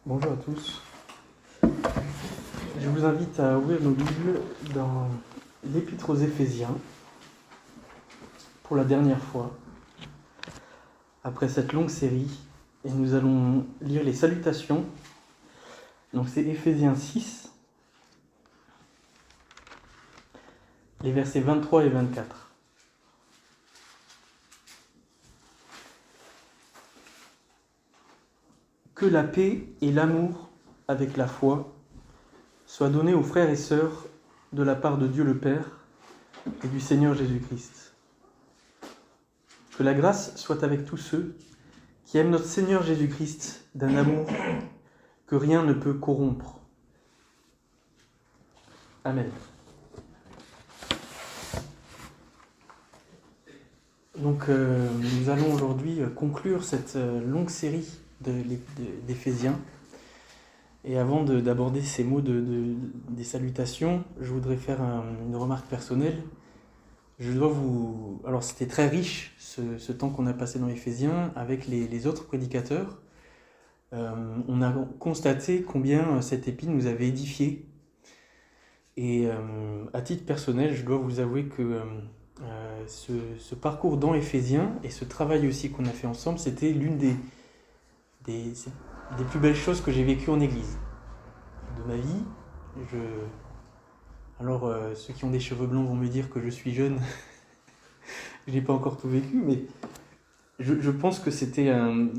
Bonjour à tous. Je vous invite à ouvrir nos Bibles dans l'Épître aux Éphésiens pour la dernière fois, après cette longue série, et nous allons lire les salutations. Donc c'est Éphésiens 6, les versets 23 et 24. Que la paix et l'amour avec la foi soient donnés aux frères et sœurs de la part de Dieu le Père et du Seigneur Jésus-Christ. Que la grâce soit avec tous ceux qui aiment notre Seigneur Jésus-Christ d'un amour que rien ne peut corrompre. Amen. Donc nous allons aujourd'hui conclure cette longue série d'Éphésiens. Et avant d'aborder ces mots des salutations, je voudrais faire une remarque personnelle. Je dois vous... Alors c'était très riche ce temps qu'on a passé dans Éphésiens avec les autres prédicateurs. On a constaté combien cette épître nous avait édifiés. Et à titre personnel, je dois vous avouer que ce parcours dans Éphésiens et ce travail aussi qu'on a fait ensemble, c'était l'une des plus belles choses que j'ai vécues en Église de ma vie. Alors ceux qui ont des cheveux blancs vont me dire que je suis jeune. Je n'ai pas encore tout vécu, mais je pense que c'était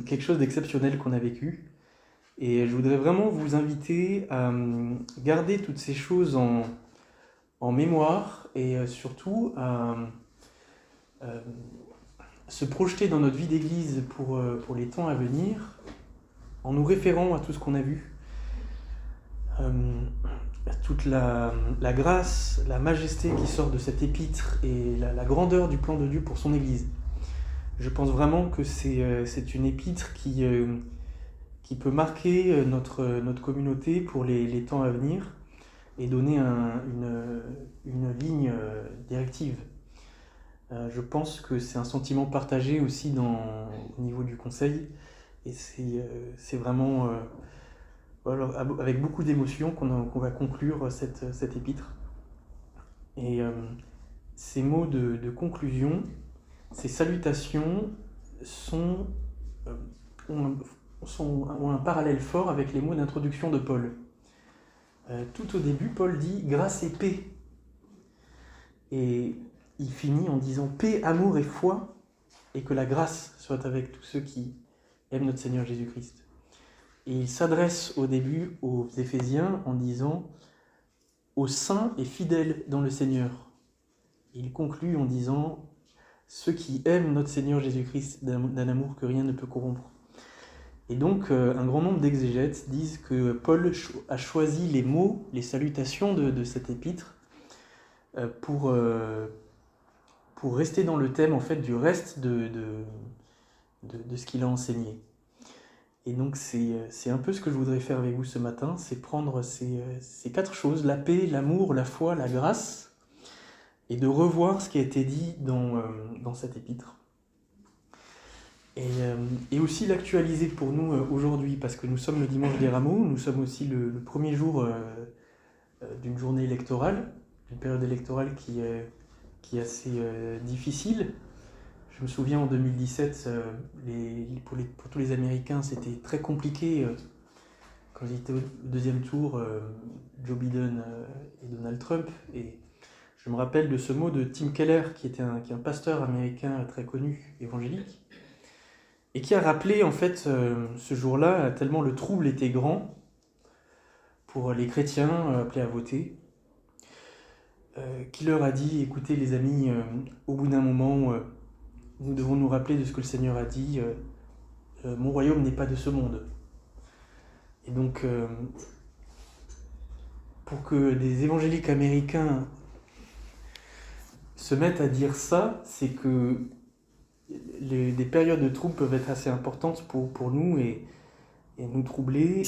quelque chose d'exceptionnel qu'on a vécu. Et je voudrais vraiment vous inviter à garder toutes ces choses en mémoire et surtout à se projeter dans notre vie d'église pour les temps à venir en nous référant à tout ce qu'on a vu. Toute la grâce, la majesté qui sort de cette épître et la grandeur du plan de Dieu pour son Église. Je pense vraiment que c'est une épître qui peut marquer notre communauté pour les temps à venir et donner une ligne directive. Je pense que c'est un sentiment partagé aussi au niveau du conseil et c'est vraiment... Alors, avec beaucoup d'émotion qu'on va conclure cette épître. Et ces mots de conclusion, ces salutations ont un parallèle fort avec les mots d'introduction de Paul. Tout au début, Paul dit « grâce et paix ». Et il finit en disant « paix, amour et foi, et que la grâce soit avec tous ceux qui aiment notre Seigneur Jésus-Christ ». Et il s'adresse au début aux Éphésiens en disant « aux saints et fidèles dans le Seigneur ». Il conclut en disant « ceux qui aiment notre Seigneur Jésus-Christ d'un amour que rien ne peut corrompre ». Et donc, un grand nombre d'exégètes disent que Paul a choisi les mots, les salutations de cette épître pour rester dans le thème en fait, du reste de ce qu'il a enseigné. Et donc c'est un peu ce que je voudrais faire avec vous ce matin, c'est prendre ces quatre choses, la paix, l'amour, la foi, la grâce, et de revoir ce qui a été dit dans cette épître. Et aussi l'actualiser pour nous aujourd'hui, parce que nous sommes le dimanche des Rameaux, nous sommes aussi le premier jour d'une journée électorale, d'une période électorale qui est assez difficile. Je me souviens en 2017, pour tous les Américains, c'était très compliqué quand ils étaient au deuxième tour, Joe Biden et Donald Trump. Et je me rappelle de ce mot de Tim Keller, qui est un pasteur américain très connu, évangélique, et qui a rappelé en fait ce jour-là, tellement le trouble était grand pour les chrétiens appelés à voter, qui leur a dit, écoutez les amis, au bout d'un moment, nous devons nous rappeler de ce que le Seigneur a dit, mon royaume n'est pas de ce monde. Et donc, pour que des évangéliques américains se mettent à dire ça, c'est que des périodes de troubles peuvent être assez importantes pour nous et nous troubler.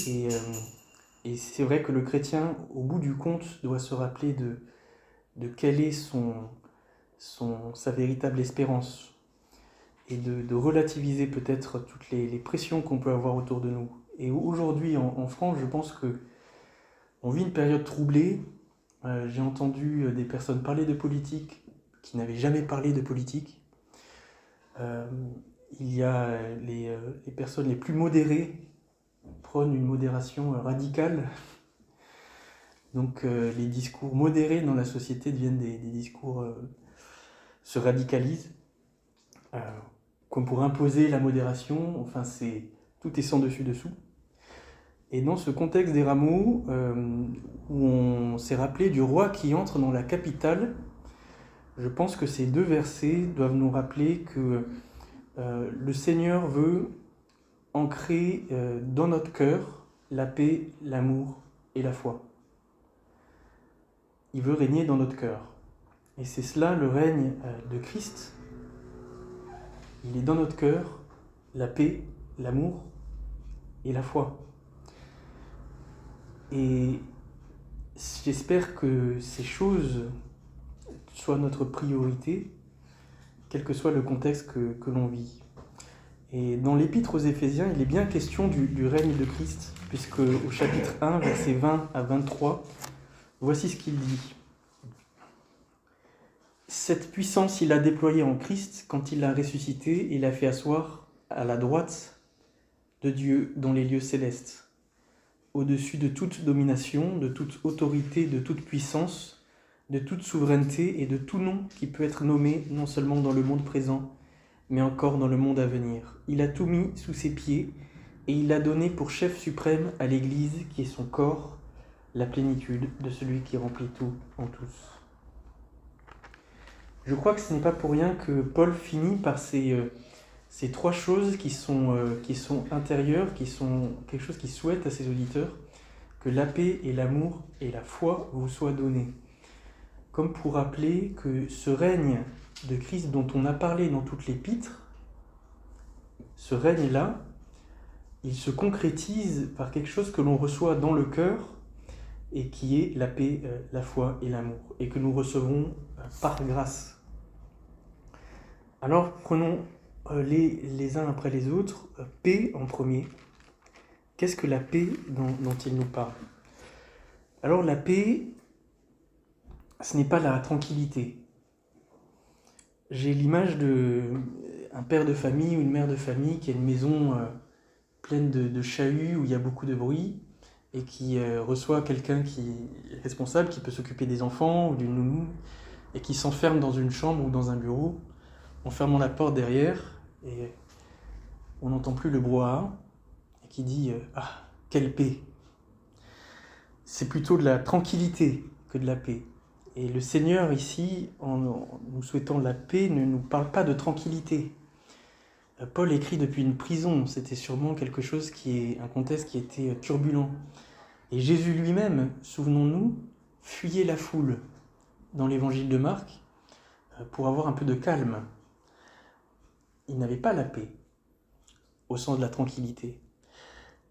Et c'est vrai que le chrétien, au bout du compte, doit se rappeler de quelle est sa véritable espérance. et de relativiser peut-être toutes les pressions qu'on peut avoir autour de nous. Et aujourd'hui, en France, je pense qu'on vit une période troublée. J'ai entendu des personnes parler de politique qui n'avaient jamais parlé de politique. Il y a les personnes les plus modérées prônent une modération radicale. Donc les discours modérés dans la société deviennent des discours se radicalisent. Comme pour imposer la modération, enfin tout est sans dessus-dessous. Et dans ce contexte des rameaux, où on s'est rappelé du roi qui entre dans la capitale, je pense que ces deux versets doivent nous rappeler que le Seigneur veut ancrer dans notre cœur la paix, l'amour et la foi. Il veut régner dans notre cœur. Et c'est cela le règne de Christ. Il est dans notre cœur, la paix, l'amour et la foi. Et j'espère que ces choses soient notre priorité, quel que soit le contexte que l'on vit. Et dans l'Épître aux Éphésiens, il est bien question du règne de Christ, puisque au chapitre 1, versets 20 à 23, voici ce qu'il dit. Cette puissance, il l'a déployée en Christ quand il l'a ressuscité et l'a fait asseoir à la droite de Dieu dans les lieux célestes, au-dessus de toute domination, de toute autorité, de toute puissance, de toute souveraineté et de tout nom qui peut être nommé non seulement dans le monde présent, mais encore dans le monde à venir. Il a tout mis sous ses pieds et il l'a donné pour chef suprême à l'Église qui est son corps, la plénitude de celui qui remplit tout en tous. Je crois que ce n'est pas pour rien que Paul finit par ces trois choses qui sont intérieures, qui sont quelque chose qu'il souhaite à ses auditeurs, que la paix et l'amour et la foi vous soient donnés. Comme pour rappeler que ce règne de Christ dont on a parlé dans toute l'Épître, ce règne-là, il se concrétise par quelque chose que l'on reçoit dans le cœur et qui est la paix, la foi et l'amour, et que nous recevons par grâce. Alors prenons les uns après les autres. Paix en premier. Qu'est-ce que la paix dont il nous parle ? Alors la paix, ce n'est pas la tranquillité. J'ai l'image d'un père de famille ou une mère de famille qui a une maison pleine de chahuts où il y a beaucoup de bruit et qui reçoit quelqu'un qui est responsable, qui peut s'occuper des enfants ou d'une nounou et qui s'enferme dans une chambre ou dans un bureau en fermant la porte derrière et on n'entend plus le brouhaha et qui dit « Ah, quelle paix !» C'est plutôt de la tranquillité que de la paix. Et le Seigneur ici, en nous souhaitant la paix, ne nous parle pas de tranquillité. Paul écrit depuis une prison, c'était sûrement quelque chose un contexte qui était turbulent. Et Jésus lui-même, souvenons-nous, fuyait la foule dans l'évangile de Marc pour avoir un peu de calme. Il n'avait pas la paix, au sens de la tranquillité.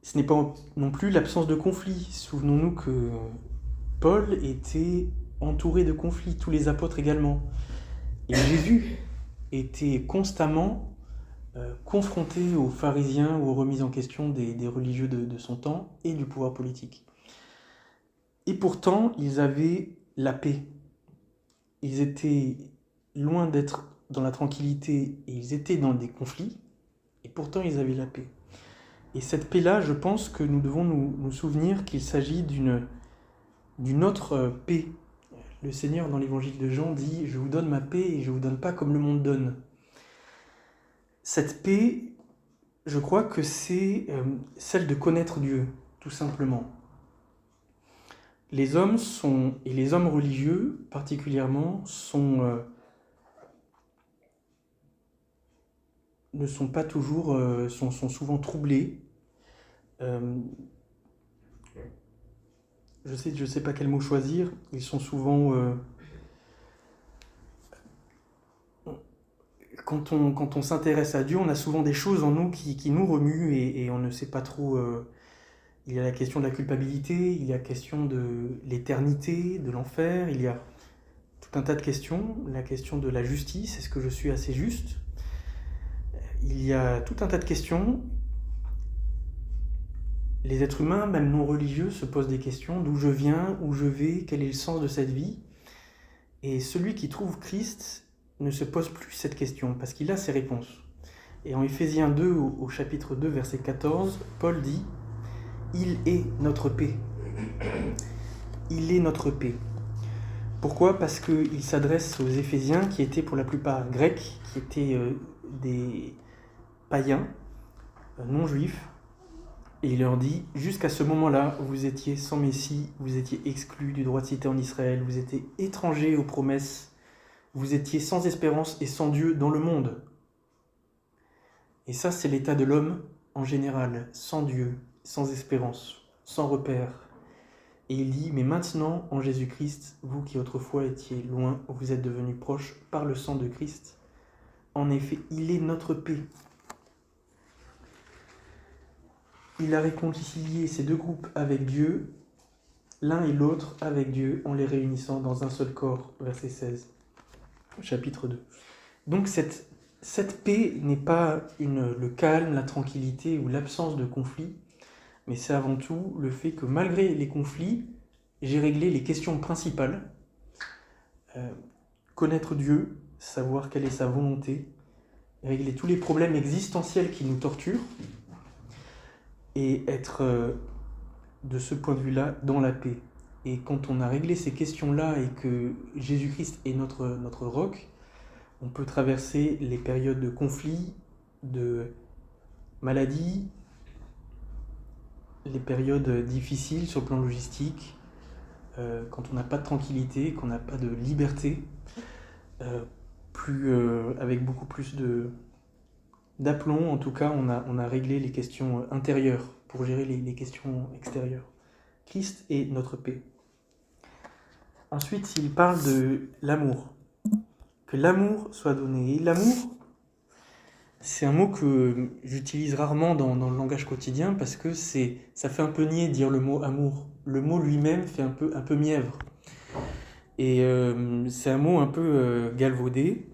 Ce n'est pas non plus l'absence de conflit. Souvenons-nous que Paul était entouré de conflits, tous les apôtres également. Et Jésus était constamment confronté aux pharisiens ou aux remises en question des religieux de son temps et du pouvoir politique. Et pourtant, ils avaient la paix. Ils étaient loin d'être dans la tranquillité et ils étaient dans des conflits, et pourtant ils avaient la paix. Et cette paix-là, je pense que nous devons nous souvenir qu'il s'agit d'une autre paix. Le Seigneur, dans l'évangile de Jean, dit « Je vous donne ma paix et je ne vous donne pas comme le monde donne ». Cette paix, je crois que c'est celle de connaître Dieu, tout simplement. Les hommes et les hommes religieux particulièrement, ne sont pas toujours, sont souvent troublés. Je sais pas quel mot choisir. Ils sont souvent... Quand on s'intéresse à Dieu, on a souvent des choses en nous qui nous remuent et on ne sait pas trop... il y a la question de la culpabilité, il y a la question de l'éternité, de l'enfer, il y a tout un tas de questions. La question de la justice, est-ce que je suis assez juste ? il y a tout un tas de questions. Les êtres humains, même non religieux, se posent des questions. D'où je viens, où je vais, quel est le sens de cette vie? Et celui qui trouve Christ ne se pose plus cette question, parce qu'il a ses réponses. Et en Éphésiens 2, au chapitre 2, verset 14, Paul dit « Il est notre paix ». Il est notre paix. Pourquoi ? Parce qu'il s'adresse aux Éphésiens qui étaient pour la plupart grecs, qui étaient des païens, non juifs, et il leur dit, jusqu'à ce moment-là, vous étiez sans Messie, vous étiez exclus du droit de cité en Israël, vous étiez étrangers aux promesses, vous étiez sans espérance et sans Dieu dans le monde. Et ça, c'est l'état de l'homme en général, sans Dieu, sans espérance, sans repère. Et il dit, mais maintenant, en Jésus-Christ, vous qui autrefois étiez loin, vous êtes devenus proches par le sang de Christ. En effet, il est notre paix. Il a réconcilié ces deux groupes avec Dieu, l'un et l'autre avec Dieu, en les réunissant dans un seul corps, verset 16, chapitre 2. Donc cette paix n'est pas le calme, la tranquillité ou l'absence de conflit, mais c'est avant tout le fait que malgré les conflits, j'ai réglé les questions principales. Connaître Dieu, savoir quelle est sa volonté, régler tous les problèmes existentiels qui nous torturent, et être de ce point de vue-là dans la paix. Et quand on a réglé ces questions-là et que Jésus-Christ est notre roc, on peut traverser les périodes de conflit, de maladie, les périodes difficiles sur le plan logistique, quand on n'a pas de tranquillité, qu'on n'a pas de liberté, avec beaucoup plus d'aplomb. En tout cas, on a réglé les questions intérieures pour gérer les questions extérieures. Christ est notre paix. Ensuite, il parle de l'amour. Que l'amour soit donné. Et l'amour, c'est un mot que j'utilise rarement dans le langage quotidien parce que ça fait un peu niais de dire le mot amour. Le mot lui-même fait un peu mièvre. Et c'est un mot un peu galvaudé.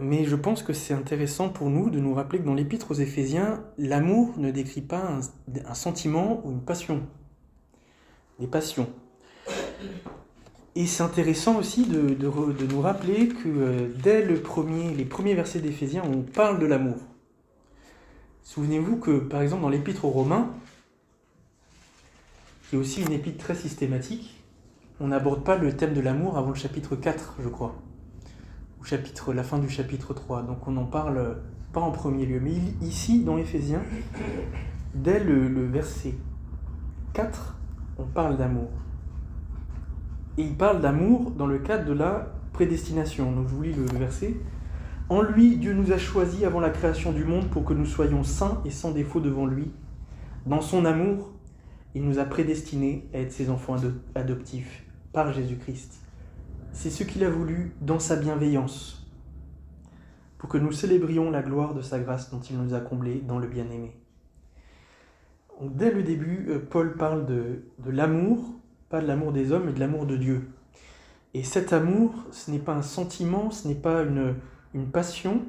Mais je pense que c'est intéressant pour nous de nous rappeler que dans l'Épître aux Éphésiens, l'amour ne décrit pas un sentiment ou une passion. Des passions. Et c'est intéressant aussi de nous rappeler que dès les premiers versets d'Éphésiens, on parle de l'amour. Souvenez-vous que, par exemple, dans l'Épître aux Romains, qui est aussi une épître très systématique, on n'aborde pas le thème de l'amour avant le chapitre 4, je crois. La fin du chapitre 3. Donc on n'en parle pas en premier lieu. Mais ici, dans Éphésiens, dès le verset 4, on parle d'amour. Et il parle d'amour dans le cadre de la prédestination. Donc je vous lis le verset. « En lui, Dieu nous a choisis avant la création du monde pour que nous soyons saints et sans défaut devant lui. Dans son amour, il nous a prédestinés à être ses enfants adoptifs par Jésus-Christ. C'est ce qu'il a voulu dans sa bienveillance, pour que nous célébrions la gloire de sa grâce dont il nous a comblés dans le bien-aimé. » Dès le début, Paul parle de l'amour, pas de l'amour des hommes, mais de l'amour de Dieu. Et cet amour, ce n'est pas un sentiment, ce n'est pas une passion,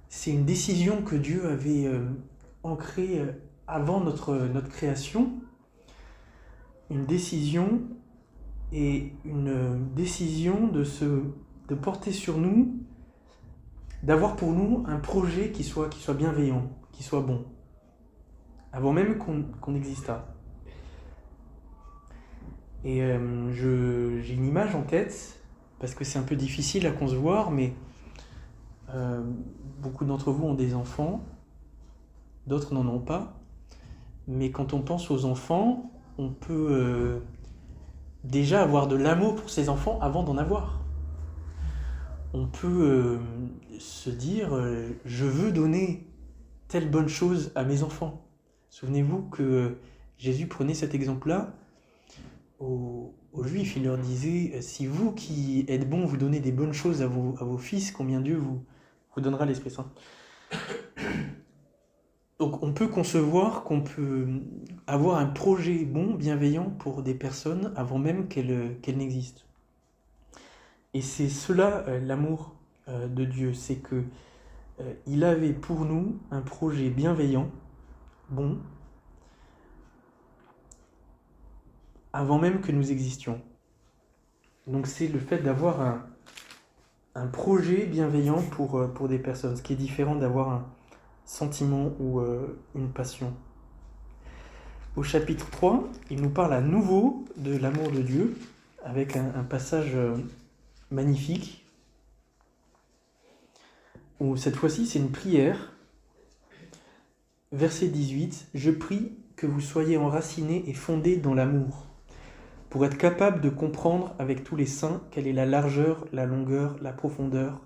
c'est une décision que Dieu avait ancrée avant notre création, une décision de porter sur nous, d'avoir pour nous un projet qui soit bienveillant, qui soit bon, avant même qu'on existât. Et j'ai une image en tête, parce que c'est un peu difficile à concevoir, mais beaucoup d'entre vous ont des enfants, d'autres n'en ont pas. Mais quand on pense aux enfants, on peut déjà avoir de l'amour pour ses enfants avant d'en avoir. On peut se dire je veux donner telle bonne chose à mes enfants. Souvenez-vous que Jésus prenait cet exemple-là aux Juifs. Il leur disait si vous qui êtes bons, vous donnez des bonnes choses à vos fils, combien Dieu vous donnera l'Esprit Saint. Donc on peut concevoir qu'on peut avoir un projet bon, bienveillant pour des personnes avant même qu'elles n'existent. Et c'est cela l'amour de Dieu, c'est que il avait pour nous un projet bienveillant, bon, avant même que nous existions. Donc c'est le fait d'avoir un projet bienveillant pour des personnes, ce qui est différent d'avoir un sentiment ou une passion. Au chapitre 3, il nous parle à nouveau de l'amour de Dieu, avec un passage magnifique, où cette fois-ci c'est une prière. Verset 18, « Je prie que vous soyez enracinés et fondés dans l'amour, pour être capables de comprendre avec tous les saints quelle est la largeur, la longueur, la profondeur,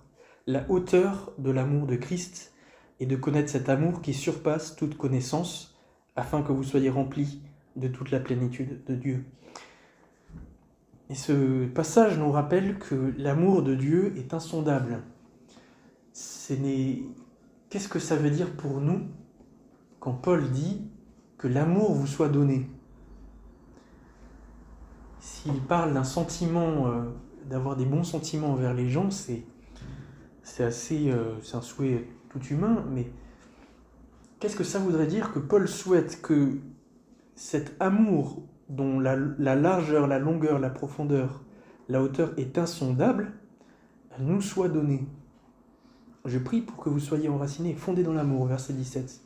la hauteur de l'amour de Christ, et de connaître cet amour qui surpasse toute connaissance, afin que vous soyez remplis de toute la plénitude de Dieu. » Et ce passage nous rappelle que l'amour de Dieu est insondable. Qu'est-ce que ça veut dire pour nous quand Paul dit que l'amour vous soit donné? S'il parle d'un sentiment, d'avoir des bons sentiments envers les gens, c'est un souhait tout humain, mais qu'est-ce que ça voudrait dire que Paul souhaite que cet amour dont la largeur, la longueur, la profondeur, la hauteur est insondable, nous soit donné? Je prie pour que vous soyez enracinés et fondés dans l'amour, verset 17.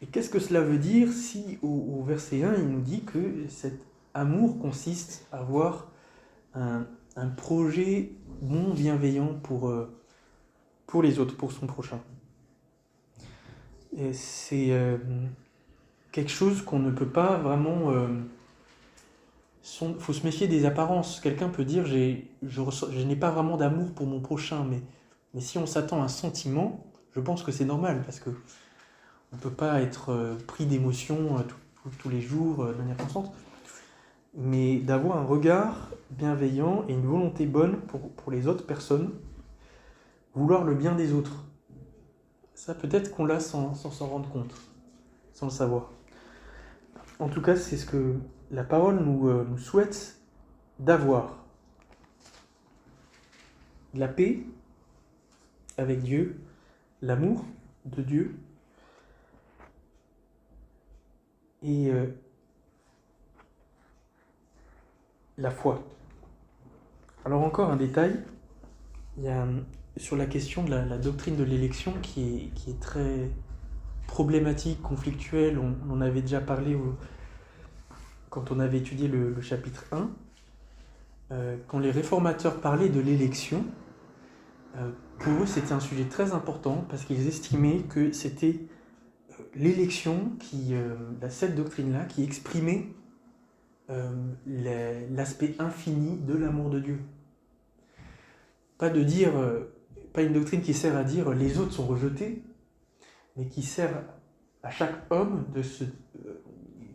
Et qu'est-ce que cela veut dire si au verset 1, il nous dit que cet amour consiste à avoir un projet bon, bienveillant pour les autres, pour son prochain? Et c'est quelque chose qu'on ne peut pas vraiment... faut se méfier des apparences. Quelqu'un peut dire je n'ai pas vraiment d'amour pour mon prochain, mais si on s'attend à un sentiment, je pense que c'est normal, parce que on ne peut pas être pris d'émotions tous les jours de manière constante, mais d'avoir un regard bienveillant et une volonté bonne pour les autres personnes, vouloir le bien des autres. Ça, peut-être qu'on l'a sans s'en rendre compte, sans le savoir. En tout cas, c'est ce que la parole nous souhaite d'avoir. La paix avec Dieu, l'amour de Dieu, et la foi. Alors encore un détail, il y a sur la question de la doctrine de l'élection qui est très problématique, conflictuelle. On en avait déjà parlé quand on avait étudié le chapitre 1. Quand les réformateurs parlaient de l'élection, pour eux c'était un sujet très important, parce qu'ils estimaient que c'était l'élection, cette doctrine-là, qui exprimait l'aspect infini de l'amour de Dieu. Pas une doctrine qui sert à dire les autres sont rejetés, mais qui sert à chaque homme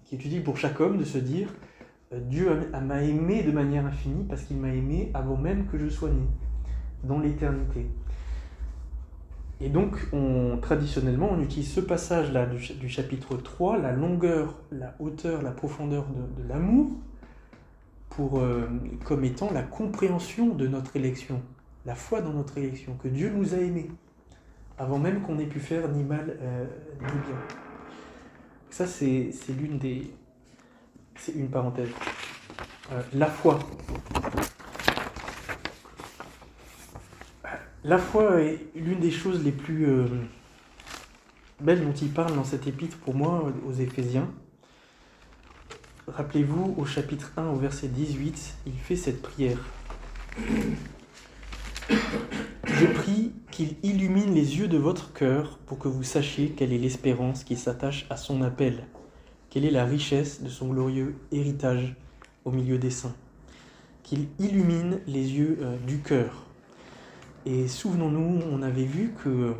qui étudie pour chaque homme de se dire Dieu m'a aimé de manière infinie parce qu'il m'a aimé avant même que je sois né, dans l'éternité. Et donc, traditionnellement, on utilise ce passage-là du chapitre 3, la longueur, la hauteur, la profondeur de l'amour, comme étant la compréhension de notre élection, la foi dans notre élection, que Dieu nous a aimés, avant même qu'on ait pu faire ni mal ni bien. Ça, c'est une parenthèse. La foi. La foi est l'une des choses les plus belles dont il parle dans cet épître, pour moi, aux Éphésiens. Rappelez-vous, au chapitre 1, au verset 18, il fait cette prière. Je prie qu'il illumine les yeux de votre cœur pour que vous sachiez quelle est l'espérance qui s'attache à son appel, quelle est la richesse de son glorieux héritage au milieu des saints. Qu'il illumine les yeux du cœur. Et souvenons-nous, on avait vu que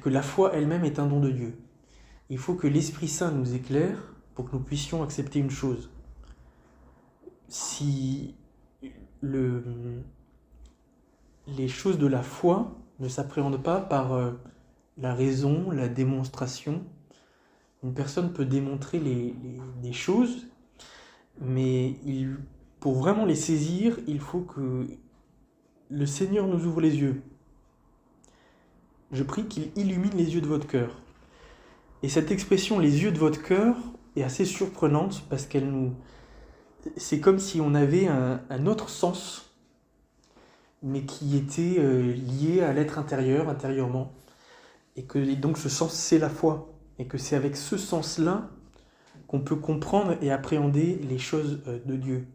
la foi elle-même est un don de Dieu. Il faut que l'Esprit Saint nous éclaire pour que nous puissions accepter une chose. Si les choses de la foi ne s'appréhendent pas par la raison, la démonstration, une personne peut démontrer des choses, mais pour vraiment les saisir, il faut le Seigneur nous ouvre les yeux. Je prie qu'il illumine les yeux de votre cœur. Et cette expression, les yeux de votre cœur, est assez surprenante parce c'est comme si on avait un autre sens, mais qui était lié à l'être intérieurement. Et donc ce sens, c'est la foi. Et que c'est avec ce sens-là qu'on peut comprendre et appréhender les choses de Dieu.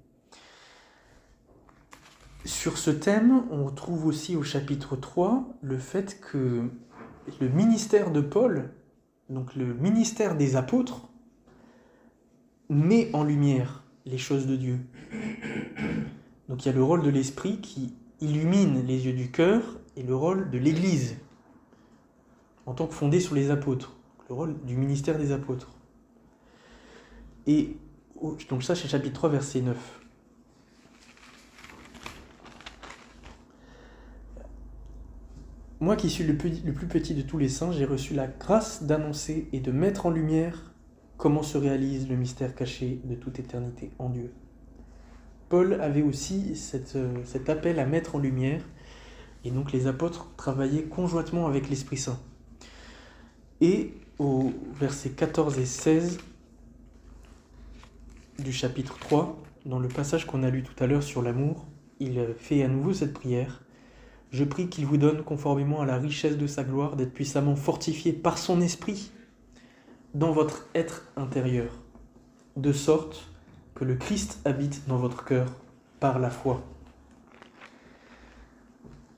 Sur ce thème, on retrouve aussi au chapitre 3 le fait que le ministère de Paul, donc le ministère des apôtres, met en lumière les choses de Dieu. Donc il y a le rôle de l'Esprit qui illumine les yeux du cœur et le rôle de l'Église en tant que fondée sur les apôtres, le rôle du ministère des apôtres. Et donc ça c'est chapitre 3 verset 9. Moi qui suis le plus petit de tous les saints, j'ai reçu la grâce d'annoncer et de mettre en lumière comment se réalise le mystère caché de toute éternité en Dieu. Paul avait aussi cet appel à mettre en lumière, et donc les apôtres travaillaient conjointement avec l'Esprit Saint. Et au versets 14 et 16 du chapitre 3, dans le passage qu'on a lu tout à l'heure sur l'amour, il fait à nouveau cette prière. Je prie qu'il vous donne, conformément à la richesse de sa gloire, d'être puissamment fortifié par son esprit dans votre être intérieur, de sorte que le Christ habite dans votre cœur par la foi.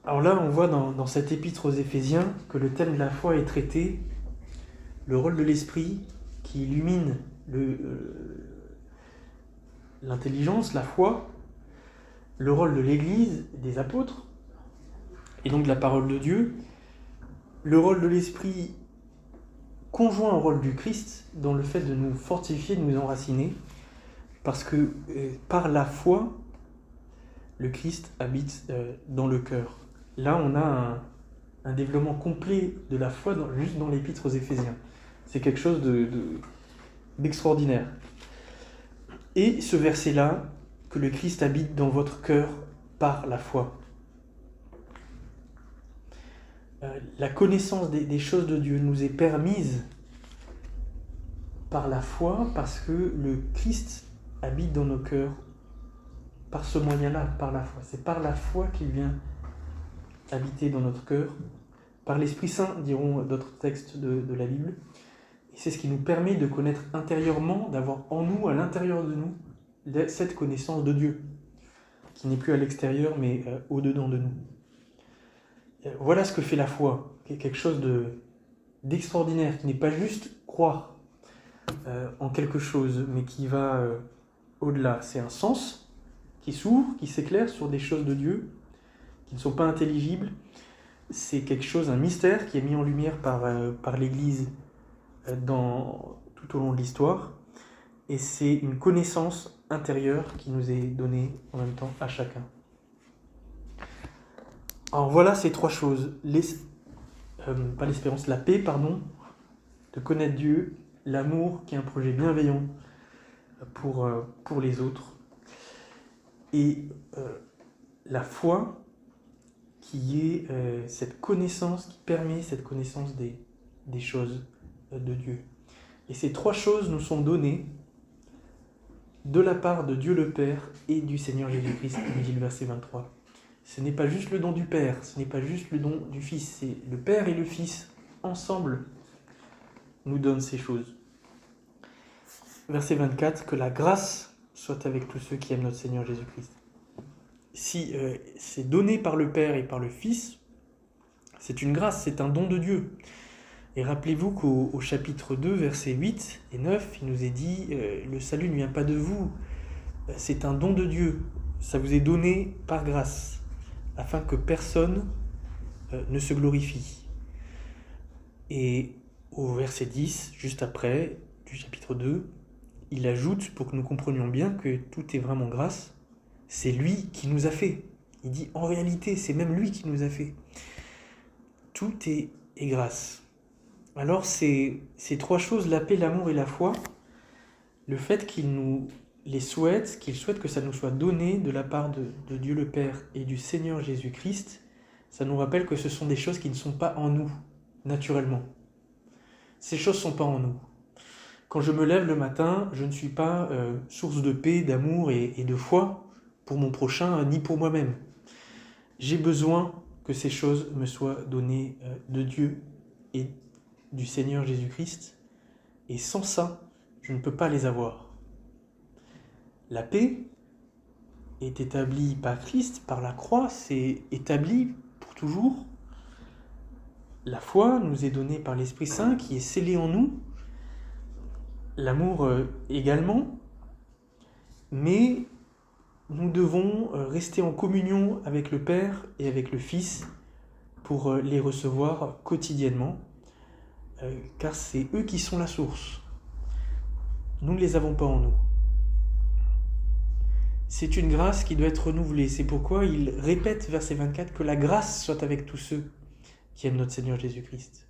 Alors là, on voit dans cette épître aux Éphésiens que le thème de la foi est traité, le rôle de l'esprit qui illumine l'intelligence, la foi, le rôle de l'Église, des apôtres, et donc de la parole de Dieu, le rôle de l'Esprit conjoint au rôle du Christ dans le fait de nous fortifier, de nous enraciner, parce que par la foi, le Christ habite dans le cœur. Là, on a un développement complet de la foi juste dans l'épître aux Éphésiens. C'est quelque chose d'extraordinaire. Et ce verset-là, que le Christ habite dans votre cœur par la foi. La connaissance des choses de Dieu nous est permise par la foi parce que le Christ habite dans nos cœurs par ce moyen-là, par la foi. C'est par la foi qu'il vient habiter dans notre cœur, par l'Esprit Saint, diront d'autres textes de la Bible. Et c'est ce qui nous permet de connaître intérieurement, d'avoir en nous, à l'intérieur de nous, cette connaissance de Dieu, qui n'est plus à l'extérieur, mais au-dedans de nous. Voilà ce que fait la foi, qui est quelque chose d'extraordinaire, qui n'est pas juste croire en quelque chose, mais qui va au-delà. C'est un sens qui s'ouvre, qui s'éclaire sur des choses de Dieu, qui ne sont pas intelligibles. C'est quelque chose, un mystère qui est mis en lumière par l'Église tout au long de l'histoire. Et c'est une connaissance intérieure qui nous est donnée en même temps à chacun. Alors voilà ces trois choses. Pas l'espérance, la paix, de connaître Dieu, l'amour qui est un projet bienveillant pour les autres, et la foi qui est cette connaissance, qui permet cette connaissance des choses de Dieu. Et ces trois choses nous sont données de la part de Dieu le Père et du Seigneur Jésus-Christ, comme dit le verset 23. Ce n'est pas juste le don du Père, ce n'est pas juste le don du Fils, c'est le Père et le Fils, ensemble, nous donnent ces choses. Verset 24, que la grâce soit avec tous ceux qui aiment notre Seigneur Jésus-Christ. Si c'est donné par le Père et par le Fils, c'est une grâce, c'est un don de Dieu. Et rappelez-vous qu'au chapitre 2, versets 8 et 9, il nous est dit le salut ne vient pas de vous, c'est un don de Dieu. Ça vous est donné par grâce, afin que personne ne se glorifie. Et au verset 10, juste après, du chapitre 2, il ajoute, pour que nous comprenions bien que tout est vraiment grâce, c'est lui qui nous a fait. Il dit, en réalité, c'est même lui qui nous a fait. Tout est grâce. Alors, ces trois choses, la paix, l'amour et la foi, le fait qu'il nous qu'il souhaite que ça nous soit donné de la part de Dieu le Père et du Seigneur Jésus-Christ, ça nous rappelle que ce sont des choses qui ne sont pas en nous, naturellement. Ces choses ne sont pas en nous. Quand je me lève le matin, je ne suis pas source de paix, d'amour et de foi pour mon prochain, ni pour moi-même. J'ai besoin que ces choses me soient données de Dieu et du Seigneur Jésus-Christ, et sans ça, je ne peux pas les avoir. La paix est établie par Christ, par la croix, c'est établi pour toujours. La foi nous est donnée par l'Esprit Saint qui est scellé en nous, l'amour également, mais nous devons rester en communion avec le Père et avec le Fils pour les recevoir quotidiennement, car c'est eux qui sont la source. Nous ne les avons pas en nous. C'est une grâce qui doit être renouvelée. C'est pourquoi il répète, verset 24, que la grâce soit avec tous ceux qui aiment notre Seigneur Jésus-Christ.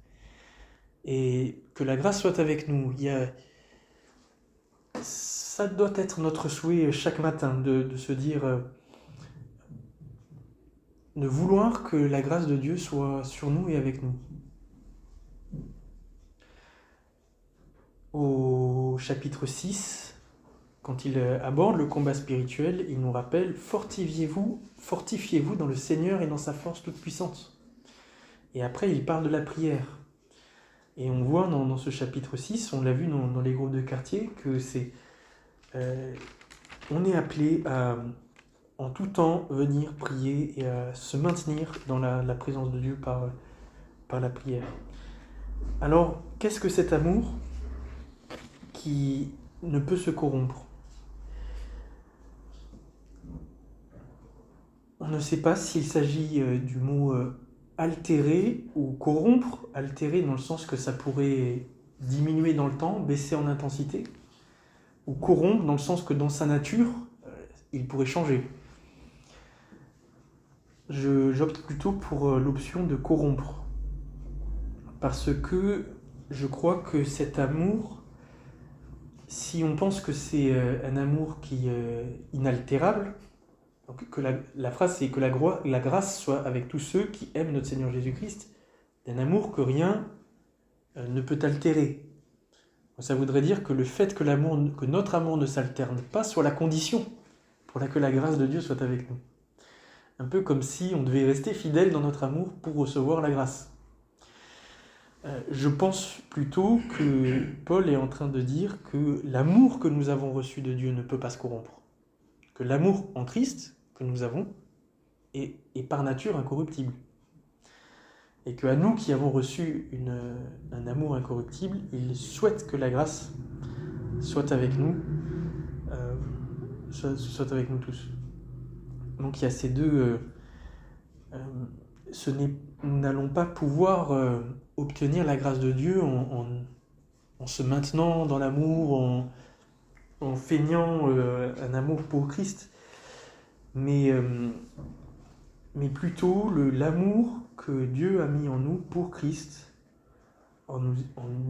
Et que la grâce soit avec nous. Ça doit être notre souhait chaque matin de se dire, de vouloir que la grâce de Dieu soit sur nous et avec nous. Au chapitre 6, quand il aborde le combat spirituel, il nous rappelle « Fortifiez-vous dans le Seigneur et dans sa force toute puissante ». Et après, il parle de la prière. Et on voit dans ce chapitre 6, on l'a vu dans les groupes de quartier, que on est appelé à, en tout temps, venir prier et à se maintenir dans la présence de Dieu par la prière. Alors, qu'est-ce que cet amour qui ne peut se corrompre? On ne sait pas s'il s'agit du mot altérer ou corrompre. Altérer dans le sens que ça pourrait diminuer dans le temps, baisser en intensité, ou corrompre dans le sens que dans sa nature, il pourrait changer. J'opte plutôt pour l'option de corrompre, parce que je crois que cet amour, si on pense que c'est un amour qui est inaltérable, donc que la phrase c'est que la grâce soit avec tous ceux qui aiment notre Seigneur Jésus-Christ, d'un amour que rien ne peut altérer. Ça voudrait dire que le fait que notre amour ne s'alterne pas soit la condition pour que la grâce de Dieu soit avec nous. Un peu comme si on devait rester fidèle dans notre amour pour recevoir la grâce. Je pense plutôt que Paul est en train de dire que l'amour que nous avons reçu de Dieu ne peut pas se corrompre. Que l'amour en Christ que nous avons est par nature incorruptible. Et qu'à nous qui avons reçu un amour incorruptible, il souhaite que la grâce soit avec nous, soit avec nous tous. Donc il y a ces deux... nous n'allons pas pouvoir obtenir la grâce de Dieu en se maintenant dans l'amour, en feignant un amour pour Christ, mais plutôt l'amour que Dieu a mis en nous pour Christ, en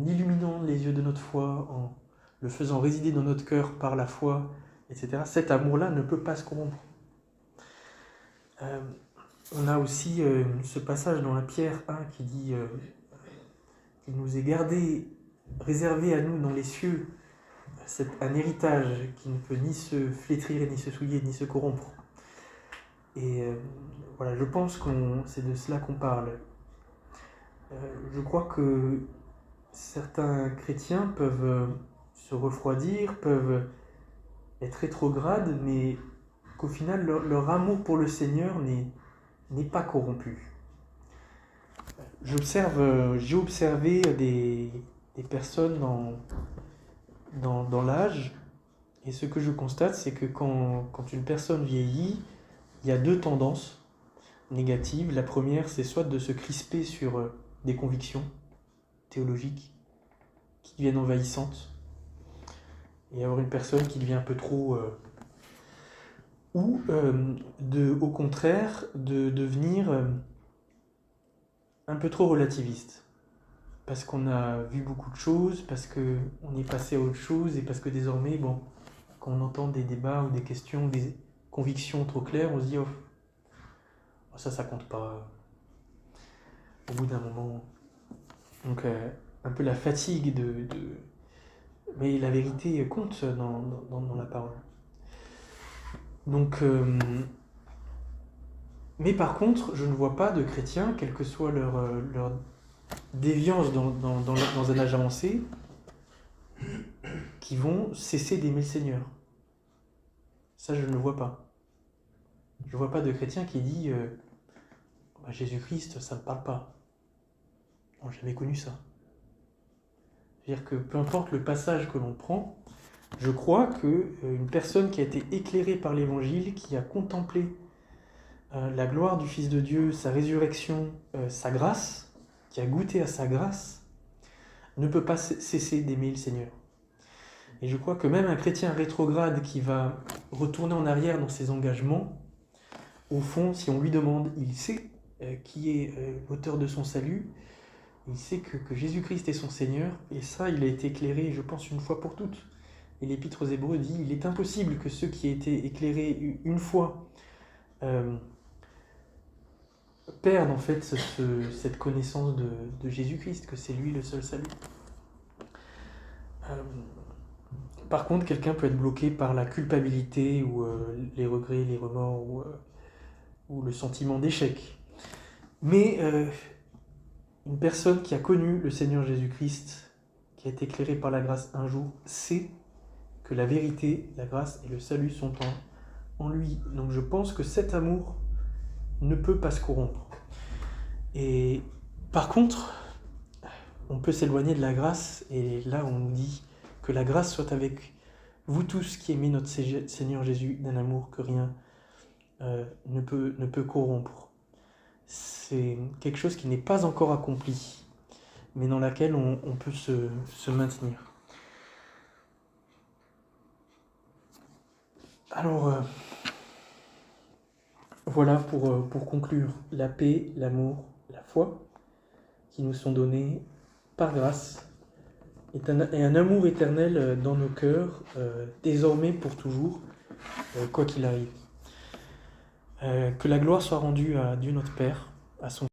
illuminant les yeux de notre foi, en le faisant résider dans notre cœur par la foi, etc. Cet amour-là ne peut pas se corrompre. On a aussi ce passage dans la Pierre 1 qui dit qu'il nous est gardé, réservé à nous dans les cieux, un héritage qui ne peut ni se flétrir, ni se souiller, ni se corrompre. Et voilà, je pense que c'est de cela qu'on parle. Je crois que certains chrétiens peuvent se refroidir, peuvent être rétrogrades, mais qu'au final, leur amour pour le Seigneur n'est pas corrompu. J'ai observé des personnes dans l'âge, et ce que je constate, c'est que quand une personne vieillit, il y a deux tendances négatives. La première, c'est soit de se crisper sur des convictions théologiques qui deviennent envahissantes, et avoir une personne qui devient un peu trop... ou au contraire, de devenir un peu trop relativiste. Parce qu'on a vu beaucoup de choses, parce qu'on est passé à autre chose, et parce que désormais, quand on entend des débats ou des questions, des convictions trop claires, on se dit, oh, ça compte pas. Au bout d'un moment. Donc, un peu la fatigue Mais la vérité compte dans la parole. Donc, mais par contre, je ne vois pas de chrétiens, quelle que soit leur déviance dans un âge avancé, qui vont cesser d'aimer le Seigneur. Ça, je ne le vois pas. Je ne vois pas de chrétien qui dit Jésus-Christ, ça ne me parle pas. Non, j'ai jamais connu ça. C'est-à-dire que peu importe le passage que l'on prend, je crois qu'une personne qui a été éclairée par l'Évangile, qui a contemplé la gloire du Fils de Dieu, sa résurrection, sa grâce, qui a goûté à sa grâce, ne peut pas cesser d'aimer le Seigneur. Et je crois que même un chrétien rétrograde qui va retourner en arrière dans ses engagements, au fond, si on lui demande, il sait qui est l'auteur de son salut, il sait que Jésus-Christ est son Seigneur, et ça, il a été éclairé, je pense, une fois pour toutes. Et l'Épître aux Hébreux dit, il est impossible que ceux qui aient été éclairés une fois perdent en fait cette connaissance de Jésus-Christ, que c'est lui le seul salut. Par contre, quelqu'un peut être bloqué par la culpabilité ou les regrets, les remords ou le sentiment d'échec. Mais une personne qui a connu le Seigneur Jésus-Christ, qui a été éclairée par la grâce un jour, sait que la vérité, la grâce et le salut sont en lui. Donc je pense que cet amour ne peut pas se corrompre. Et par contre, on peut s'éloigner de la grâce, et là on nous dit que la grâce soit avec vous tous qui aimez notre Seigneur Jésus d'un amour que rien ne peut corrompre. C'est quelque chose qui n'est pas encore accompli, mais dans laquelle on peut se maintenir. Alors, voilà pour conclure, la paix, l'amour, la foi, qui nous sont donnés par grâce, et un amour éternel dans nos cœurs, désormais pour toujours, quoi qu'il arrive. Que la gloire soit rendue à Dieu notre Père, à son